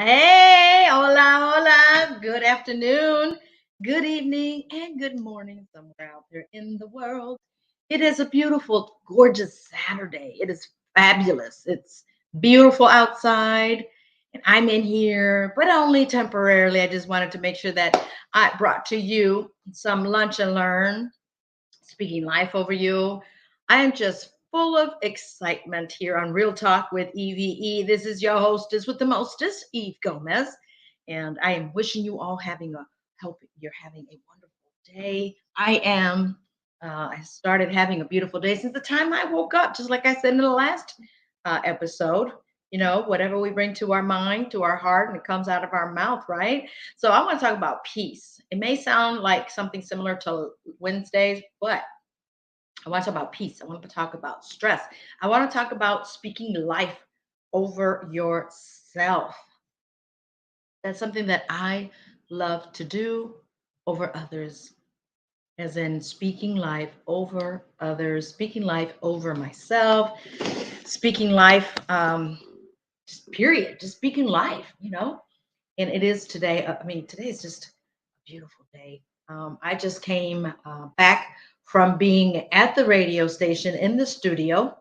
Hey, hola, hola. Good afternoon, good evening, and good morning somewhere out there in the world. It is a beautiful, gorgeous Saturday. It is fabulous. It's beautiful outside, and I'm in here, but only temporarily. I just wanted to make sure that I brought to you some lunch and learn, speaking life over you. I am just full of excitement here on Real Talk with E.V.E. This is your hostess with the mostest, Eve Gomez. And I am wishing you all hope you're having a wonderful day. I started having a beautiful day since the time I woke up, just like I said in the last episode. Whatever we bring to our mind, to our heart, and it comes out of our mouth, right? So I want to talk about peace. It may sound like something similar to Wednesdays, but I want to talk about peace. I want to talk about stress. I want to talk about speaking life over yourself. That's something that I love to do over others, as in speaking life over others, speaking life over myself, speaking life, just period, just speaking life. And it is today. Today is just a beautiful day. I just came back from being at the radio station in the studio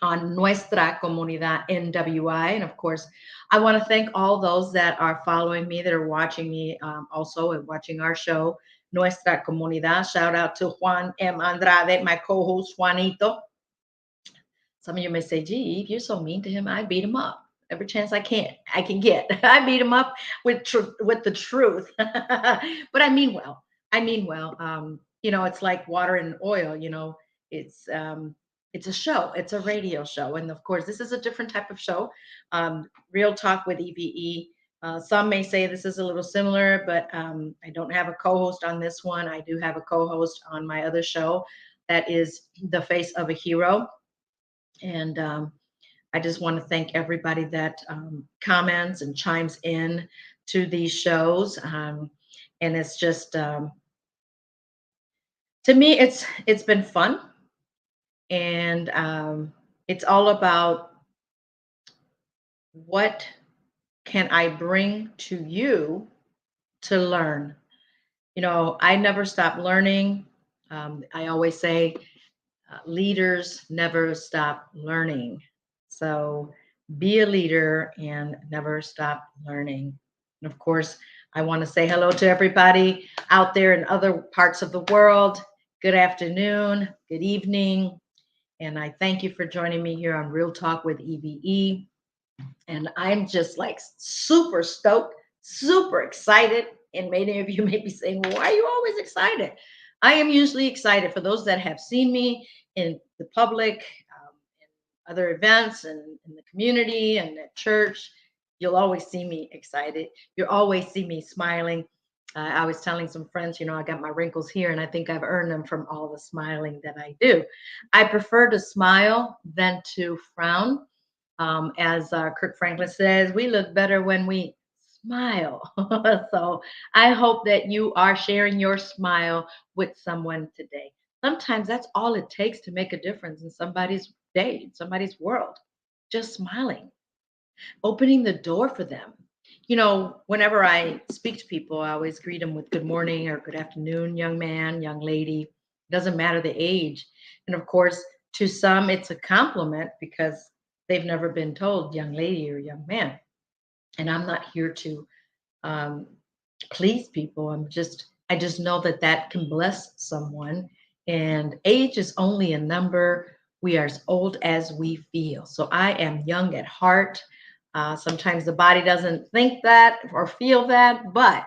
on Nuestra Comunidad NWI. And of course, I want to thank all those that are following me, that are watching me also and watching our show, Nuestra Comunidad. Shout out to Juan M. Andrade, my co host, Juanito. Some of you may say, gee, you're so mean to him. I beat him up every chance I can get. I beat him up with the truth. But I mean well. I mean well. It's like water and oil, it's it's a show. It's a radio show. And of course, this is a different type of show. Real talk with EVE. Some may say this is a little similar, but I don't have a co-host on this one. I do have a co-host on my other show that is The Face of a Hero. And I just want to thank everybody that comments and chimes in to these shows. And it's just to me, it's been fun, and it's all about what can I bring to you to learn. I never stop learning. I always say leaders never stop learning. So be a leader and never stop learning. And of course, I want to say hello to everybody out there in other parts of the world. Good afternoon, good evening. And I thank you for joining me here on Real Talk with EVE. And I'm just like super stoked, super excited. And many of you may be saying, well, why are you always excited? I am usually excited. For those that have seen me in the public, in other events, and in the community and at church, you'll always see me excited. You'll always see me smiling. I was telling some friends, I got my wrinkles here, and I think I've earned them from all the smiling that I do. I prefer to smile than to frown. As Kirk Franklin says, we look better when we smile. So I hope that you are sharing your smile with someone today. Sometimes that's all it takes to make a difference in somebody's day, in somebody's world. Just smiling, opening the door for them. Whenever I speak to people, I always greet them with good morning or good afternoon, young man, young lady. Doesn't matter the age. And of course, to some, it's a compliment because they've never been told young lady or young man. And I'm not here to um, please people. I just know that that can bless someone. And age is only a number. We are as old as we feel. So I am young at heart. Sometimes the body doesn't think that or feel that, but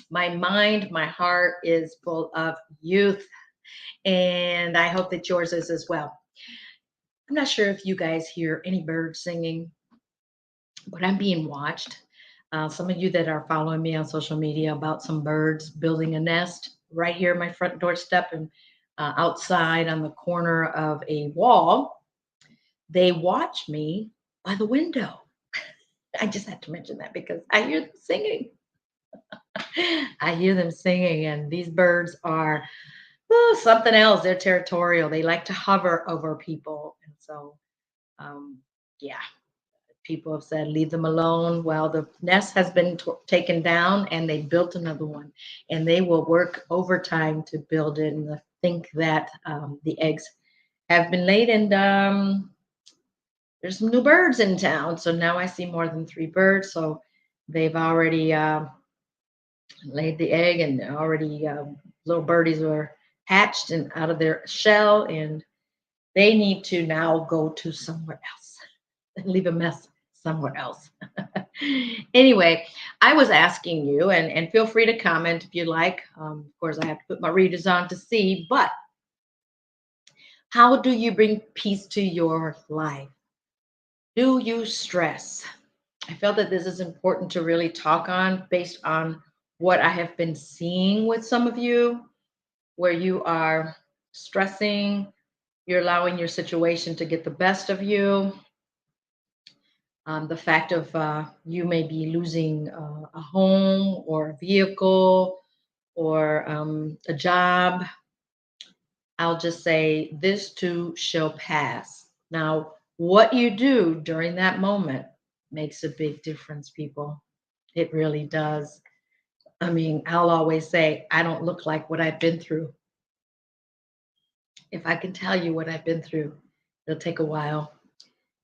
my mind, my heart is full of youth. And I hope that yours is as well. I'm not sure if you guys hear any birds singing, but I'm being watched. Some of you that are following me on social media about some birds building a nest right here at my front doorstep and outside on the corner of a wall, they watch me by the window. I just had to mention that because I hear them singing. I hear them singing, and these birds are something else. They're territorial. They like to hover over people, and so yeah, People have said, leave them alone. Well, the nest has been taken down and they built another one, and they will work overtime to build it. And I think that the eggs have been laid, and there's some new birds in town. So now I see more than three birds. So they've already laid the egg, and already little birdies were hatched and out of their shell, and they need to now go to somewhere else and leave a mess somewhere else. Anyway, I was asking you, and feel free to comment if you like. Of course, I have to put my readers on to see, but how do you bring peace to your life? Do you stress? I felt that this is important to really talk on based on what I have been seeing with some of you, where you are stressing, you're allowing your situation to get the best of you. The fact of you may be losing a home or a vehicle or a job. I'll just say this too shall pass. Now, what you do during that moment makes a big difference, people. It really does. I mean, I'll always say, I don't look like what I've been through. If I can tell you what I've been through, it'll take a while.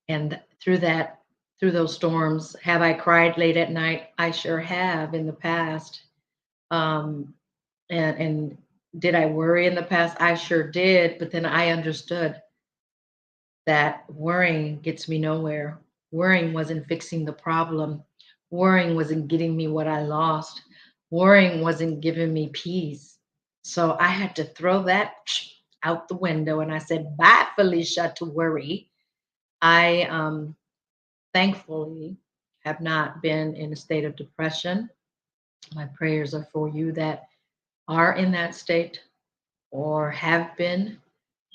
And through those storms, have I cried late at night? I sure have in the past. Um, and did I worry in the past? I sure did. But then I understood that worrying gets me nowhere. Worrying wasn't fixing the problem. Worrying wasn't getting me what I lost. Worrying wasn't giving me peace. So I had to throw that out the window, and I said, bye, Felicia, to worry. I thankfully have not been in a state of depression. My prayers are for you that are in that state or have been.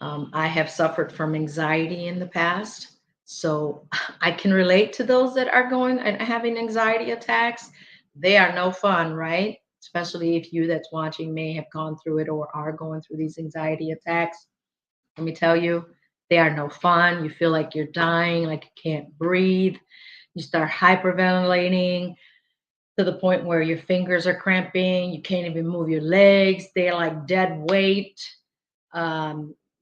I have suffered from anxiety in the past. So I can relate to those that are going and having anxiety attacks. They are no fun, right? Especially if you that's watching may have gone through it or are going through these anxiety attacks. Let me tell you, they are no fun. You feel like you're dying, like you can't breathe. You start hyperventilating to the point where your fingers are cramping. You can't even move your legs. They're like dead weight.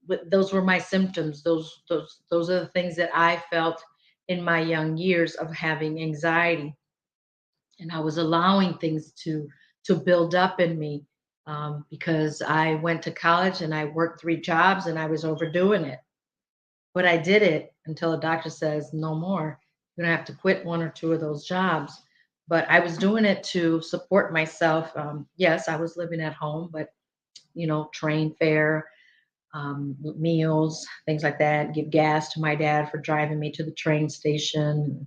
But those were my symptoms. Those are the things that I felt in my young years of having anxiety, and I was allowing things to build up in me because I went to college and I worked three jobs and I was overdoing it. But I did it until a doctor says no more. You're gonna have to quit one or two of those jobs. But I was doing it to support myself. Yes, I was living at home, but train fare, meals, things like that, give gas to my dad for driving me to the train station,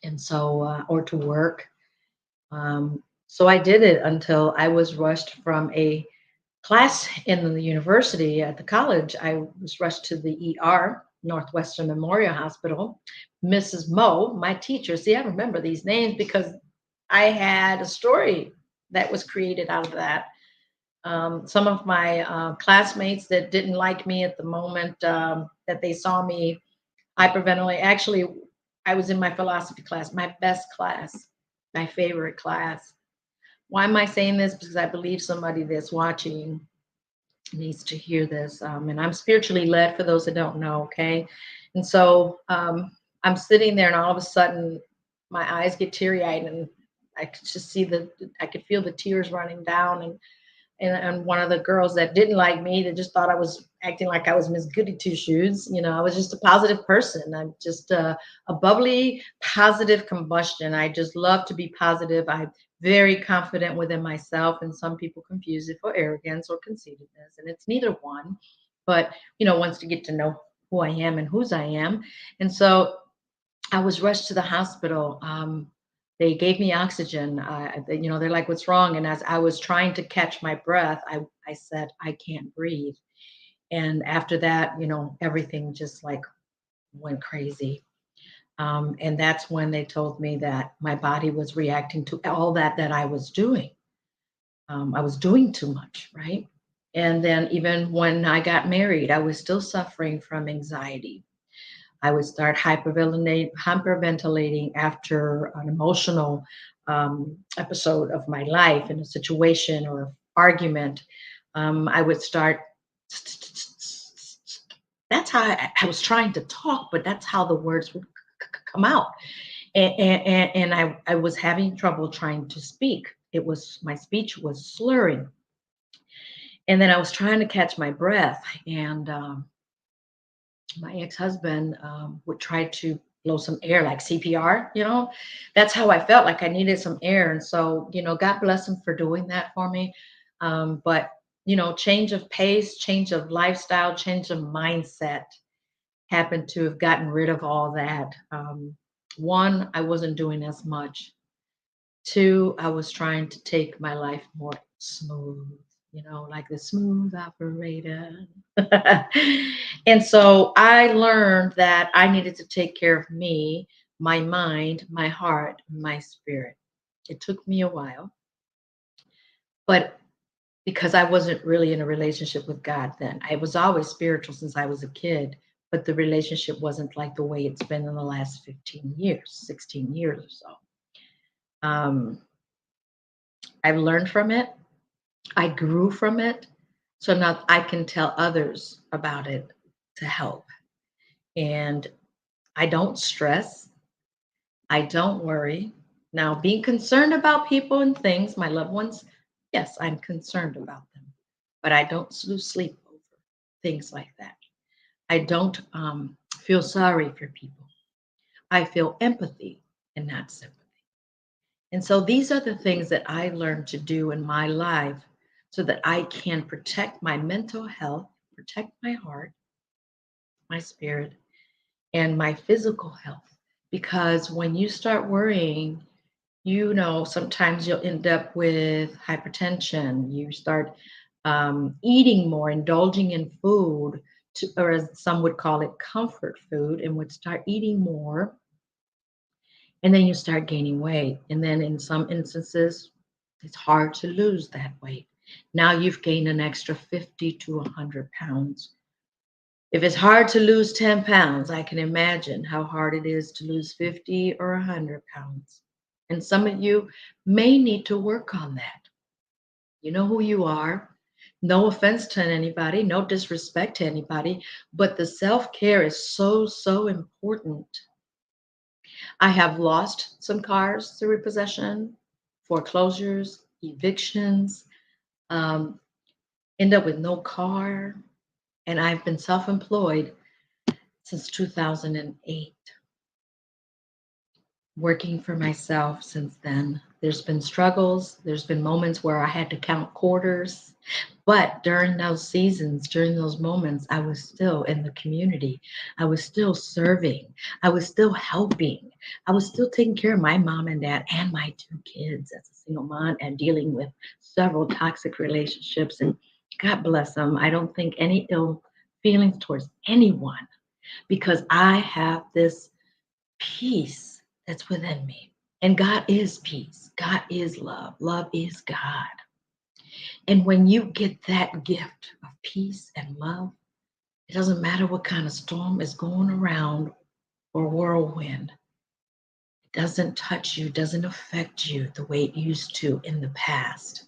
and so, or to work. So I did it until I was rushed from a class in the university at the college. I was rushed to the ER, Northwestern Memorial Hospital. Mrs. Moe, my teacher, see, I remember these names because I had a story that was created out of that. Some of my classmates that didn't like me at the moment that they saw me hyperventilate. Actually, I was in my philosophy class, my best class, my favorite class. Why am I saying this? Because I believe somebody that's watching needs to hear this. And I'm spiritually led for those that don't know, okay? And so I'm sitting there, and all of a sudden, my eyes get teary eyed, and I could just I could feel the tears running down. And one of the girls that didn't like me, that just thought I was acting like I was Miss Goody Two Shoes. I was just a positive person. I'm just a bubbly, positive combustion. I just love to be positive. I'm very confident within myself, and some people confuse it for arrogance or conceitedness, and it's neither one. But once you get to know who I am and whose I am, and so I was rushed to the hospital. They gave me oxygen. They're like, "What's wrong?" And as I was trying to catch my breath, I said, "I can't breathe." And after that, everything just like went crazy. And that's when they told me that my body was reacting to all that I was doing. I was doing too much, right? And then even when I got married, I was still suffering from anxiety. I would start hyperventilating after an emotional episode of my life in a situation or argument. I would start. That's how I was trying to talk, but that's how the words would come out. And I was having trouble trying to speak. It was my speech was slurring, and then I was trying to catch my breath. And my ex-husband would try to blow some air like CPR, that's how I felt like I needed some air. And so, God bless him for doing that for me. But, change of pace, change of lifestyle, change of mindset happened to have gotten rid of all that. One, I wasn't doing as much. Two, I was trying to take my life more smooth, like the smooth operator. And so I learned that I needed to take care of me, my mind, my heart, my spirit. It took me a while, but because I wasn't really in a relationship with God then. I was always spiritual since I was a kid, but the relationship wasn't like the way it's been in the last 15 years, 16 years or so. I've learned from it. I grew from it. So now I can tell others about it to help. And I don't stress. I don't worry. Now, being concerned about people and things, my loved ones, yes, I'm concerned about them, but I don't lose sleep over things like that. I don't feel sorry for people. I feel empathy and not sympathy. And so these are the things that I learned to do in my life so that I can protect my mental health, protect my heart, my spirit, and my physical health. Because when you start worrying, sometimes you'll end up with hypertension. You start eating more, indulging in food, or as some would call it, comfort food, and would start eating more. And then you start gaining weight. And then in some instances, it's hard to lose that weight. Now you've gained an extra 50 to 100 pounds. If it's hard to lose 10 pounds, I can imagine how hard it is to lose 50 or 100 pounds. And some of you may need to work on that. You know who you are. No offense to anybody, no disrespect to anybody, but the self care is so, so important. I have lost some cars through repossession, foreclosures, evictions, um, end up with no car. And I've been self employed since 2008. Working for myself since then. There's been struggles, there's been moments where I had to count quarters, but during those seasons, during those moments, I was still in the community. I was still serving. I was still helping. I was still taking care of my mom and dad and my two kids as a single mom and dealing with several toxic relationships. And God bless them. I don't think any ill feelings towards anyone because I have this peace that's within me. And God is peace. God is love. Love is God. And when you get that gift of peace and love, it doesn't matter what kind of storm is going around or whirlwind. It doesn't touch you, doesn't affect you the way it used to in the past.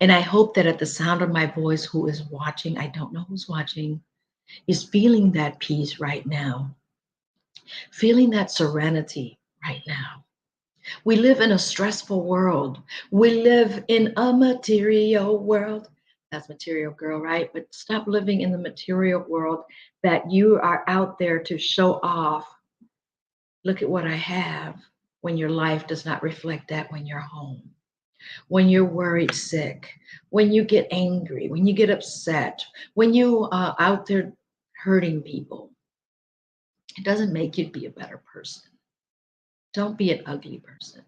And I hope that at the sound of my voice, who is watching, I don't know who's watching, is feeling that peace right now, feeling that serenity right now. We live in a stressful world. We live in a material world. That's material girl, right? But stop living in the material world that you are out there to show off. Look at what I have when your life does not reflect that when you're home, when you're worried sick, when you get angry, when you get upset, when you are out there hurting people. It doesn't make you be a better person. Don't be an ugly person.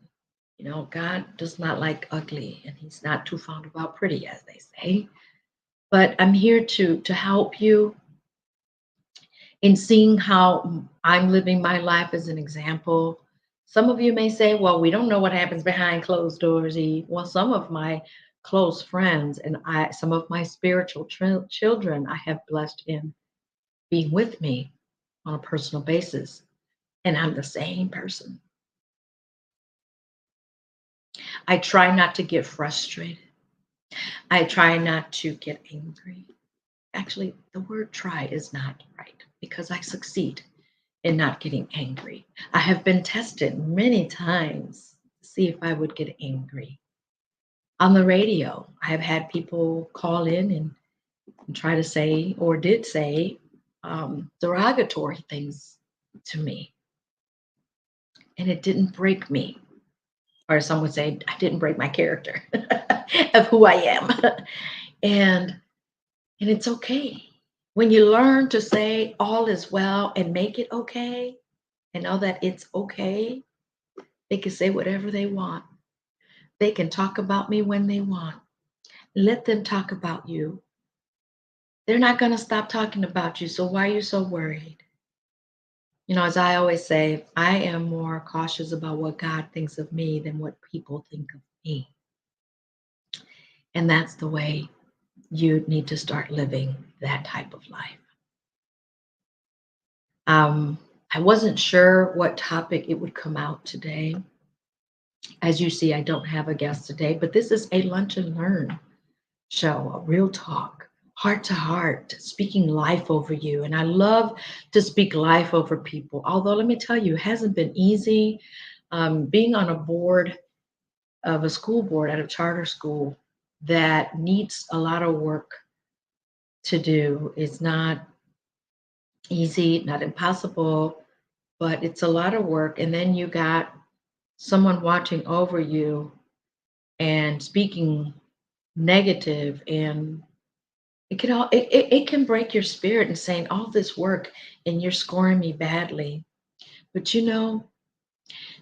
God does not like ugly, and He's not too fond about pretty, as they say. But I'm here to help you in seeing how I'm living my life as an example. Some of you may say, "Well, we don't know what happens behind closed doors." Eve. Well, some of my close friends and some of my spiritual children, I have blessed in being with me on a personal basis. And I'm the same person. I try not to get frustrated. I try not to get angry. Actually, the word try is not right because I succeed in not getting angry. I have been tested many times to see if I would get angry. On the radio, I have had people call in and try to say or did say derogatory things to me, and it didn't break me. Or some would say, I didn't break my character of who I am. and and it's okay. When you learn to say all is well and make it okay and know that it's okay, they can say whatever they want. They can talk about me when they want. Let them talk about you. They're not going to stop talking about you. So why are you so worried? As I always say, I am more cautious about what God thinks of me than what people think of me. And that's the way you need to start living that type of life. I wasn't sure what topic it would come out today. As you see, I don't have a guest today, but this is a lunch and learn show, a real talk, heart to heart, speaking life over you. And I love to speak life over people. Although, let me tell you, it hasn't been easy. Being on a board of a school board at a charter school that needs a lot of work to do is not easy, not impossible, but it's a lot of work. And then you got someone watching over you and speaking negative, and it can break your spirit and saying all this work and you're scoring me badly. But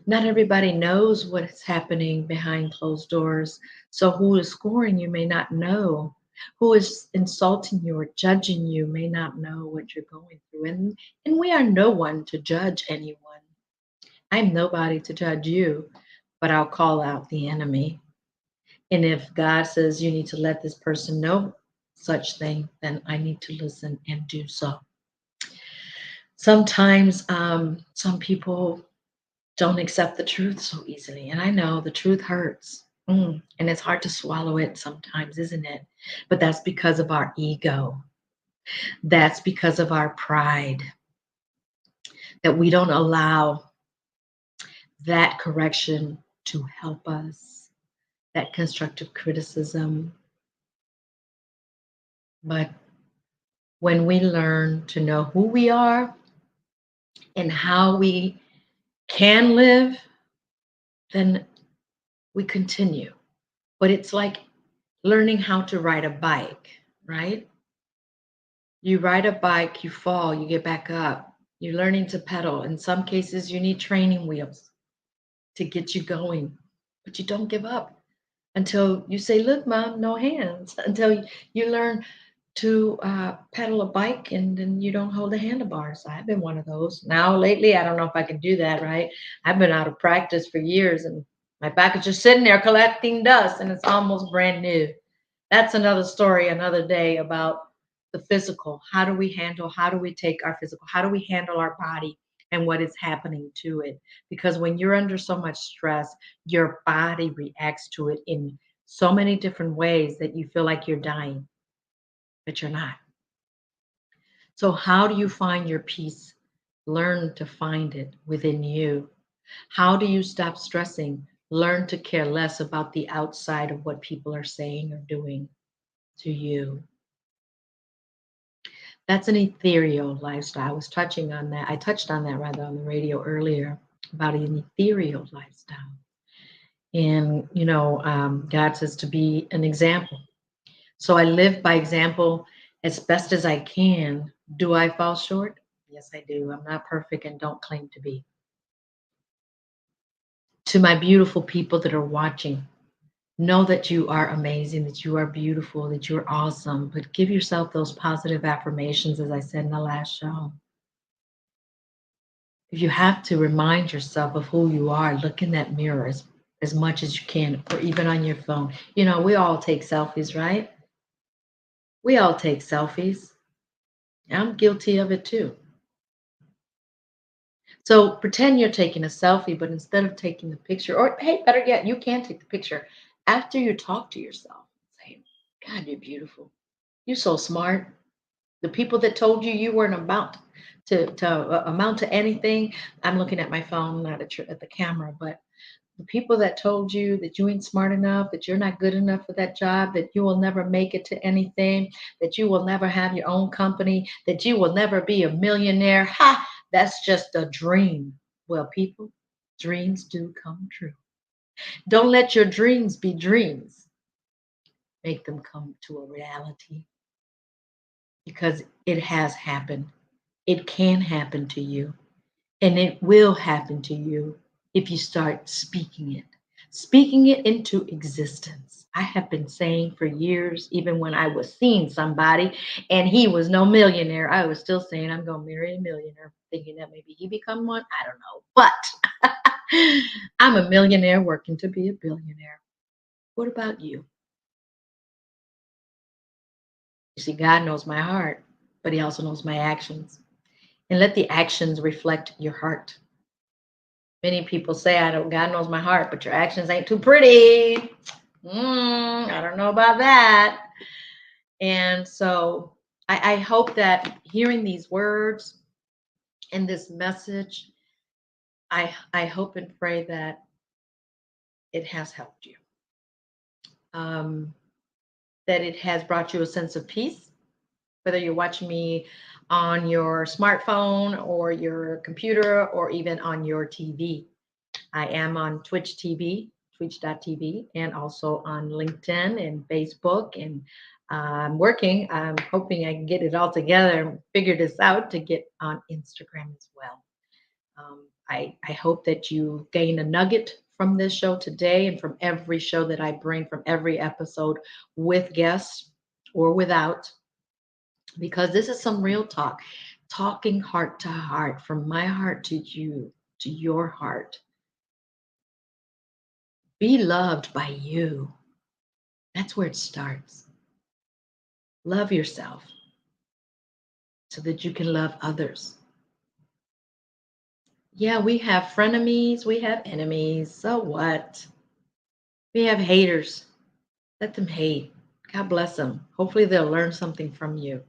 not everybody knows what's happening behind closed doors. So who is scoring you may not know. Who is insulting you or judging you may not know what you're going through. And we are no one to judge anyone. I'm nobody to judge you, but I'll call out the enemy. And if God says you need to let this person know such thing, then I need to listen and do so. Sometimes some people don't accept the truth so easily. And I know the truth hurts. And it's hard to swallow it sometimes, isn't it? But that's because of our ego. That's because of our pride that we don't allow that correction to help us, that constructive criticism. But when we learn to know who we are and how we can live, then we continue. But it's like learning how to ride a bike, right? You ride a bike, you fall, you get back up. You're learning to pedal. In some cases, you need training wheels to get you going, but you don't give up until you say, look, mom, no hands, until you learn to pedal a bike and then you don't hold the handlebars. I've been one of those. Now, lately, I don't know if I can do that, right? I've been out of practice for years and my back is just sitting there collecting dust and it's almost brand new. That's another story, another day about the physical. How do we take our physical? How do we handle our body and what is happening to it? Because when you're under so much stress, your body reacts to it in so many different ways that you feel like you're dying, but you're not. So, how do you find your peace? Learn to find it within you. How do you stop stressing? Learn to care less about the outside of what people are saying or doing to you. That's an ethereal lifestyle. I was touching on that. I touched on that rather on the radio earlier about an ethereal lifestyle. And, God says to be an example. So I live by example as best as I can. Do I fall short? Yes, I do. I'm not perfect and don't claim to be. To my beautiful people that are watching, know that you are amazing, that you are beautiful, that you're awesome, but give yourself those positive affirmations, as I said in the last show. If you have to remind yourself of who you are, look in that mirror as much as you can, or even on your phone. We all take selfies, right? We all take selfies. I'm guilty of it too. So pretend you're taking a selfie, but instead of taking the picture, or hey, better yet, you can take the picture after you talk to yourself. Say, God, you're beautiful. You're so smart. The people that told you you weren't about to amount to anything. I'm looking at my phone, not at the camera, but the people that told you that you ain't smart enough, that you're not good enough for that job, that you will never make it to anything, that you will never have your own company, that you will never be a millionaire. Ha! That's just a dream. Well, people, dreams do come true. Don't let your dreams be dreams. Make them come to a reality because it has happened. It can happen to you. And it will happen to you if you start speaking it into existence. I have been saying for years, even when I was seeing somebody and he was no millionaire, I was still saying, I'm going to marry a millionaire, thinking that maybe he become one. I don't know. But I'm a millionaire working to be a billionaire. What about you? You see, God knows my heart, but he also knows my actions. And let the actions reflect your heart. Many people say, I don't, God knows my heart, but your actions ain't too pretty. I don't know about that. And so I hope that hearing these words and this message, I hope and pray that it has helped you, um, that it has brought you a sense of peace, whether you're watching me on your smartphone or your computer or even on your TV. I am on Twitch TV, twitch.tv, and also on LinkedIn and Facebook. And I'm working. I'm hoping I can get it all together and figure this out to get on Instagram as well. I hope that you gain a nugget from this show today and from every show that I bring, from every episode with guests or without, because this is some real talk, talking heart to heart, from my heart to you, to your heart. Be loved by you. That's where it starts. Love yourself so that you can love others. Yeah, we have frenemies, we have enemies. So what? We have haters. Let them hate. God bless them. Hopefully, they'll learn something from you.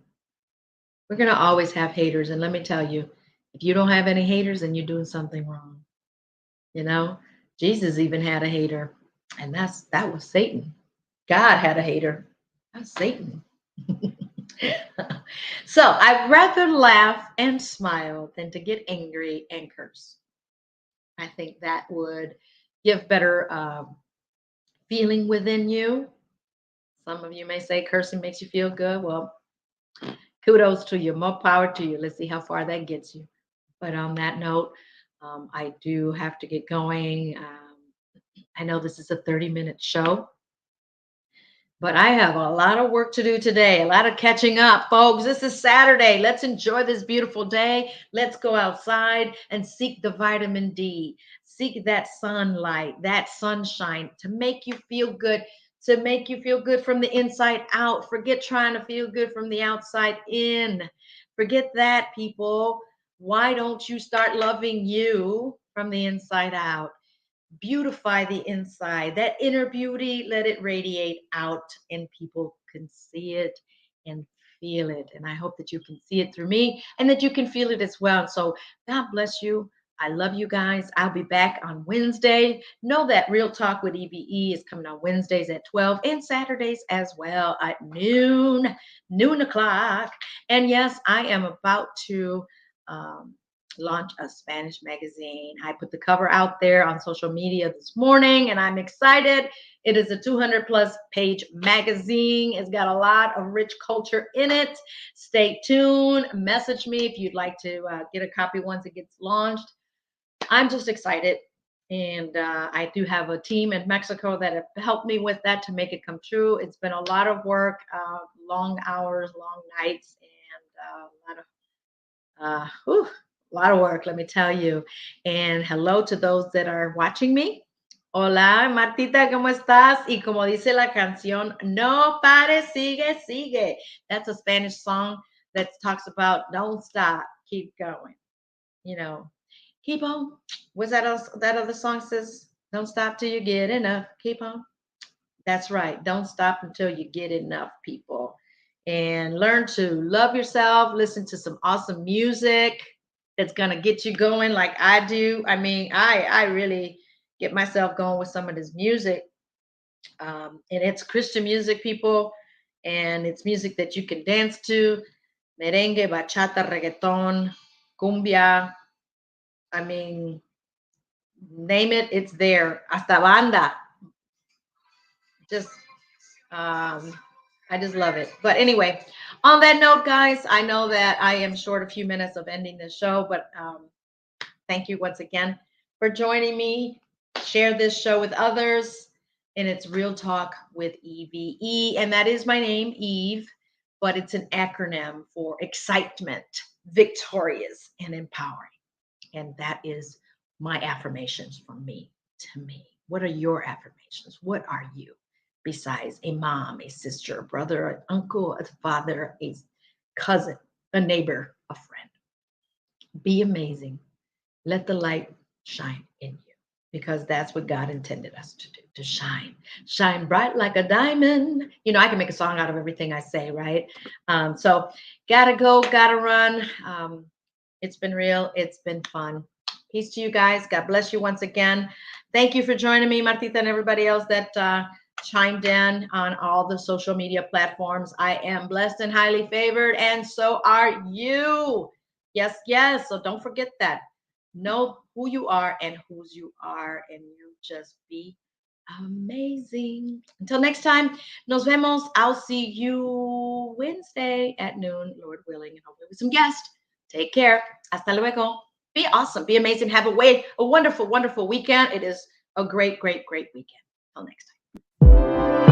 We're going to always have haters. And let me tell you, if you don't have any haters, then you're doing something wrong. You know, Jesus even had a hater, and that was Satan. God had a hater. That's Satan. So I'd rather laugh and smile than to get angry and curse. I think that would give better feeling within you. Some of you may say cursing makes you feel good. Well, kudos to you. More power to you. Let's see how far that gets you. But on that note, I do have to get going. I know this is a 30-minute show. But I have a lot of work to do today, a lot of catching up, folks. This is Saturday. Let's enjoy this beautiful day. Let's go outside and seek the vitamin D. Seek that sunlight, that sunshine to make you feel good, to make you feel good from the inside out. Forget trying to feel good from the outside in. Forget that, people. Why don't you start loving you from the inside out? Beautify the inside, that inner beauty, let it radiate out and people can see it and feel it. And I hope that you can see it through me and that you can feel it as well. So God bless you. I love you guys. I'll be back on Wednesday. Know that Real Talk with E.V.E is coming on Wednesdays at 12 and Saturdays as well at noon o'clock. And yes, I am about to um, launch a Spanish magazine. I put the cover out there on social media this morning and I'm excited. It is a 200 plus page magazine. It's got a lot of rich culture in it. Stay tuned. Message me if you'd like to get a copy once it gets launched. I'm just excited. And I do have a team in Mexico that have helped me with that to make it come true. It's been a lot of work, long hours, long nights, and a lot of work, let me tell you. And hello to those that are watching me. Hola, Martita, ¿cómo estás? Y como dice la canción, no pare, sigue, sigue. That's a Spanish song that talks about don't stop, keep going. You know, Keep on. What's that other song says? Don't stop till you get enough. Keep on. That's right. Don't stop until you get enough, people. And learn to love yourself. Listen to some awesome music that's gonna get you going, like I do. I mean, I really get myself going with some of this music, and it's Christian music, people, and it's music that you can dance to. Merengue, bachata, reggaeton, cumbia. I mean, name it, it's there. Hasta banda. Just um, I just love it. But anyway, on that note, guys, I know that I am short a few minutes of ending the show, but thank you once again for joining me. Share this show with others. And it's Real Talk with E.V.E. And that is my name, Eve, but it's an acronym for excitement, victorious, and empowering. And that is my affirmations from me to me. What are your affirmations? What are you? Besides a mom, a sister, a brother, an uncle, a father, a cousin, a neighbor, a friend. Be amazing. Let the light shine in you because that's what God intended us to do, to shine. Shine bright like a diamond. You know, I can make a song out of everything I say, right? So, gotta go, gotta run. It's been real. It's been fun. Peace to you guys. God bless you once again. Thank you for joining me, Martita, and everybody else that chimed in on all the social media platforms. I am blessed and highly favored, and so are you. Yes, yes. So don't forget that. Know who you are and whose you are, and you just be amazing. Until next time, nos vemos. I'll see you Wednesday at noon, Lord willing, and hopefully with some guests. Take care. Hasta luego. Be awesome. Be amazing. Have a wonderful, wonderful weekend. It is a great, great, great weekend. Till next time.